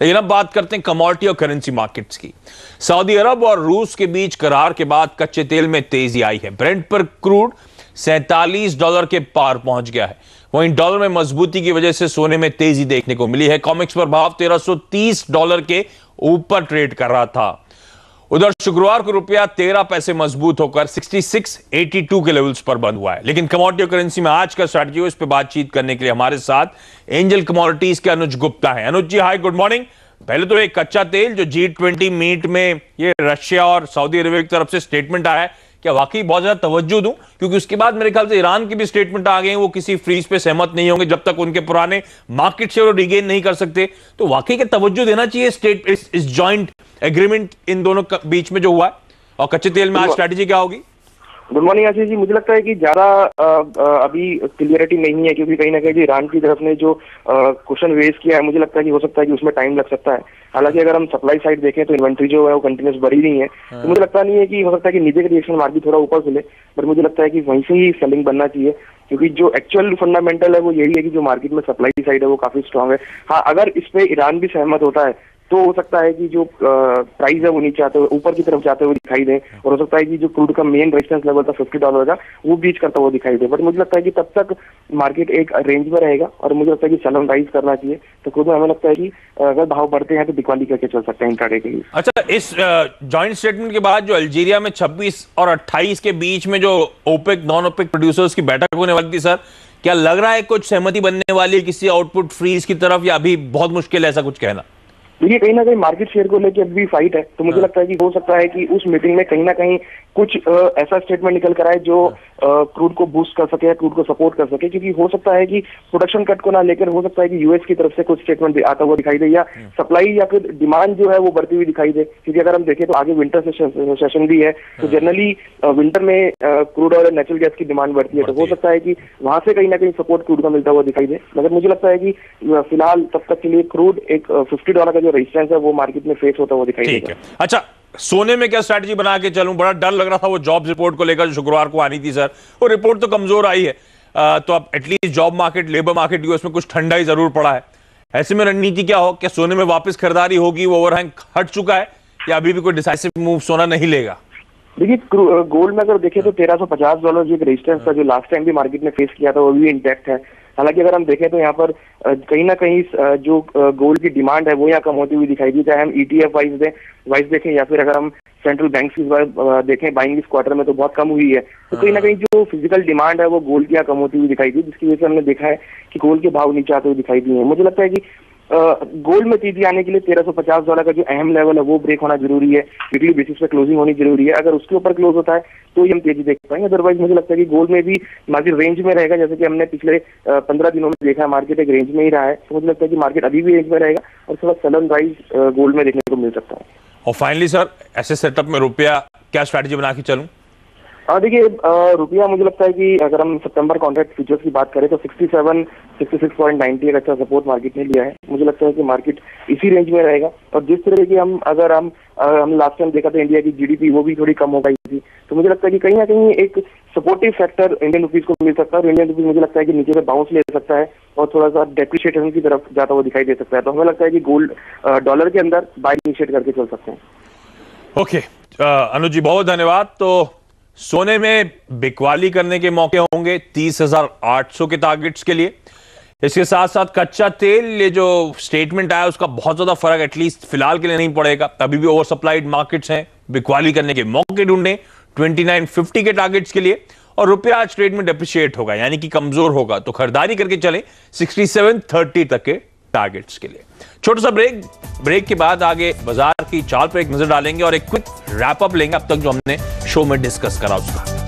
लेकिन अब बात करते हैं कमोडिटी और करेंसी मार्केट्स की। सऊदी अरब और रूस के बीच करार के बाद कच्चे तेल में तेजी आई है। ब्रेंट पर क्रूड $47 के पार पहुंच गया है। वहीं डॉलर में मजबूती की वजह से सोने में तेजी देखने को मिली है। कॉमेक्स पर भाव $1330 के ऊपर ट्रेड कर रहा था। उधर शुक्रवार को रुपया 13 पैसे मजबूत होकर 6682 के लेवल्स पर बंद हुआ है। लेकिन कमोडिटी और करेंसी में आज का स्ट्रैटेजी, इस पे बातचीत करने के लिए हमारे साथ एंजल कमोडिटीज के अनुज गुप्ता हैं। अनुज जी, हाय, गुड मॉर्निंग। पहले तो एक कच्चा तेल जो G20 मीट में ये रशिया और सऊदी अरब की तरफ से स्टेटमेंट आया है, क्या वाकई बहुत ज्यादा तवज्जो दूं? क्योंकि उसके बाद मेरे ख्याल से ईरान की भी स्टेटमेंट आ गए हैं, वो किसी फ्रीज पे सहमत नहीं होंगे जब तक उनके पुराने मार्केट शेयर रिगेन नहीं कर सकते। तो वाकई क्या तवज्जो देना चाहिए इस जॉइंट एग्रीमेंट इन दोनों के बीच में जो हुआ है? और कच्चे तेल में आज स्ट्रैटेजी क्या होगी? Good morning Ashish ji. मुझे लगता है कि ज्यादा अभी क्लियरिटी नहीं है, क्योंकि कहीं ना कहीं ईरान की तरफ ने जो क्वेश्चन रेज किया है, मुझे लगता है कि हो सकता है कि उसमें टाइम लग सकता है। हालांकि अगर हम सप्लाई साइड देखें तो इन्वेंट्री जो है वो कंटिन्यूस बढ़ी नहीं है। तो मुझे लगता नहीं है कि हो सकता है कि नीचे का रिएक्शन मार्केट थोड़ा ऊपर खुले, बट मुझे लगता है कि वहीं से ही सेलिंग बनना चाहिए, क्योंकि जो एक्चुअल फंडामेंटल है वो यही है कि जो मार्केट में सप्लाई साइड है वो काफी स्ट्रांग है। हाँ, अगर इस पे ईरान भी सहमत होता है तो हो सकता है कि जो प्राइस है वो नीचे आते हुए ऊपर की तरफ जाते हुए दिखाई दे, और हो सकता है कि जो क्रूड का मेन रेजिस्टेंस लेवल था $50 का, वो बीच करता हुआ दिखाई दे। बट मुझे लगता है कि तब तक मार्केट एक रेंज में रहेगा, और मुझे लगता है कि सेल राइज करना चाहिए। तो क्रूड में हमें लगता है कि अगर भाव बढ़ते हैं तो बिकवाली करके चल सकते हैं इंट्राडे के लिए। अच्छा, इस जॉइंट स्टेटमेंट के बाद जो अल्जीरिया में 26 और 28 के बीच में जो ओपेक नॉन ओपेक प्रोड्यूसर्स की बैठक होने वाली थी, सर, क्या लग रहा है कुछ सहमति बनने वाली है किसी आउटपुट फ्रीज की तरफ, या अभी बहुत मुश्किल है ऐसा कुछ कहना? देखिए, कहीं ना कहीं मार्केट शेयर को लेकर अभी फाइट है, तो मुझे लगता है कि हो सकता है कि उस मीटिंग में कहीं ना कहीं कुछ ऐसा स्टेटमेंट निकल कर आए जो क्रूड को बूस्ट कर सके, क्रूड को सपोर्ट कर सके। क्योंकि हो सकता है कि प्रोडक्शन कट को ना लेकर हो सकता है कि यूएस की तरफ से कुछ स्टेटमेंट आता हुआ दिखाई दे, या सप्लाई या फिर डिमांड जो है वो बढ़ती हुई दिखाई दे। क्योंकि अगर हम देखें तो आगे विंटर सेशन भी है, तो जनरली विंटर में क्रूड और नेचुरल गैस की डिमांड बढ़ती है, तो हो सकता है कि वहां से कहीं ना कहीं सपोर्ट क्रूड का मिलता हुआ दिखाई दे। मगर मुझे लगता है कि फिलहाल तब तक के लिए क्रूड एक $50 का जो रेजिस्टेंस है वो मार्केट में फेस होता हुआ दिखाई देगा। अच्छा, सोने में क्या स्ट्रैटेजी बना के चलूं? बड़ा डर लग रहा था वो जॉब्स रिपोर्ट को लेकर जो शुक्रवार को आनी थी, सर, वो रिपोर्ट तो कमजोर आई है। तो अब at least job market, labour market US में कुछ ठंडा ही जरूर पड़ा है। ऐसे में रणनीति क्या हो? क्या सोने में वापस खरीदारी होगी? वो ओवरहैंग हट चुका है, या अभी भी कोई डिसाइसिव मूव सोना नहीं लेगा? देखिए, गोल्ड में अगर देखें तो $1350 जो रेजिस्टेंस था, जो लास्ट टाइम भी मार्केट ने फेस किया था, वो भी इंटैक्ट है। हालांकि अगर हम देखें तो यहाँ पर कहीं ना कहीं जो गोल्ड की डिमांड है वो यहाँ कम होती हुई दिखाई दी, चाहे हम ETF वाइज देखें या फिर अगर हम सेंट्रल बैंक की देखें बाइंग इस क्वार्टर में, तो बहुत कम हुई है। तो कहीं ना कहीं जो फिजिकल डिमांड है वो गोल्ड की यहाँ कम होती हुई दिखाई दी, जिसकी वजह से हमने देखा है कि गोल्ड के भाव नीचे आते हुए दिखाई दिए हैं। मुझे लगता है कि गोल्ड में तेजी आने के लिए $1350 का जो अहम लेवल है वो ब्रेक होना जरूरी है। वीकली बेसिस पे क्लोजिंग होनी जरूरी है। अगर उसके ऊपर क्लोज होता है तो ही हम तेजी देख पाएंगे। अदरवाइज मुझे लगता है कि गोल्ड में भी मार्केट रेंज में रहेगा, जैसे कि हमने पिछले 15 दिनों में देखा है, मार्केट एक रेंज में ही रहा है। तो मुझे लगता है कि मार्केट अभी भी रेंज में रहेगा और थोड़ा सडन राइज गोल्ड में देखने को मिल सकता है। और फाइनली सर, ऐसे सेटअप में रुपया क्या स्ट्रैटेजी बना के चलूं? देखिए, रुपया मुझे लगता है कि अगर हम सितंबर कॉन्ट्रैक्ट फ्यूचर्स की बात करें तो 66.90 एक अच्छा सपोर्ट मार्केट ने लिया है। मुझे लगता है कि मार्केट इसी रेंज में रहेगा। और जिस तरह की हम लास्ट टाइम देखा था इंडिया की GDP वो भी थोड़ी कम हो गई थी, तो मुझे लगता है कि कहीं ना कहीं एक सपोर्टिव फैक्टर इंडियन रुपीज को मिल सकता है, और इंडियन रुपीज मुझे लगता है कि नीचे से बाउंस ले सकता है और थोड़ा सा डेप्रिशिएशन की तरफ जाता हुआ दिखाई दे सकता है। तो हमें लगता है कि गोल्ड डॉलर के अंदर बाय इनिशिएट करके चल सकते हैं। ओके, अनुज जी, बहुत धन्यवाद। तो सोने में बिकवाली करने के मौके होंगे 30,800 के टारगेट्स के लिए। इसके साथ साथ कच्चा तेल, ये जो स्टेटमेंट आया उसका बहुत ज्यादा फर्क एटलीस्ट फिलहाल के लिए नहीं पड़ेगा। अभी भी ओवर सप्लाइड मार्केट्स हैं, बिकवाली करने के मौके ढूंढने 2950 के टारगेट्स के लिए। और रुपया आज ट्रेड में डेप्रिशिएट होगा, यानी कि कमजोर होगा, तो खरीदारी करके चलें 6730 तक के टारगेट्स के लिए। छोटा सा ब्रेक के बाद आगे बाजार की चाल पर एक नजर डालेंगे और एक क्विक रैप अप लेंगे अब तक जो हमने शो में डिस्कस करा उसका।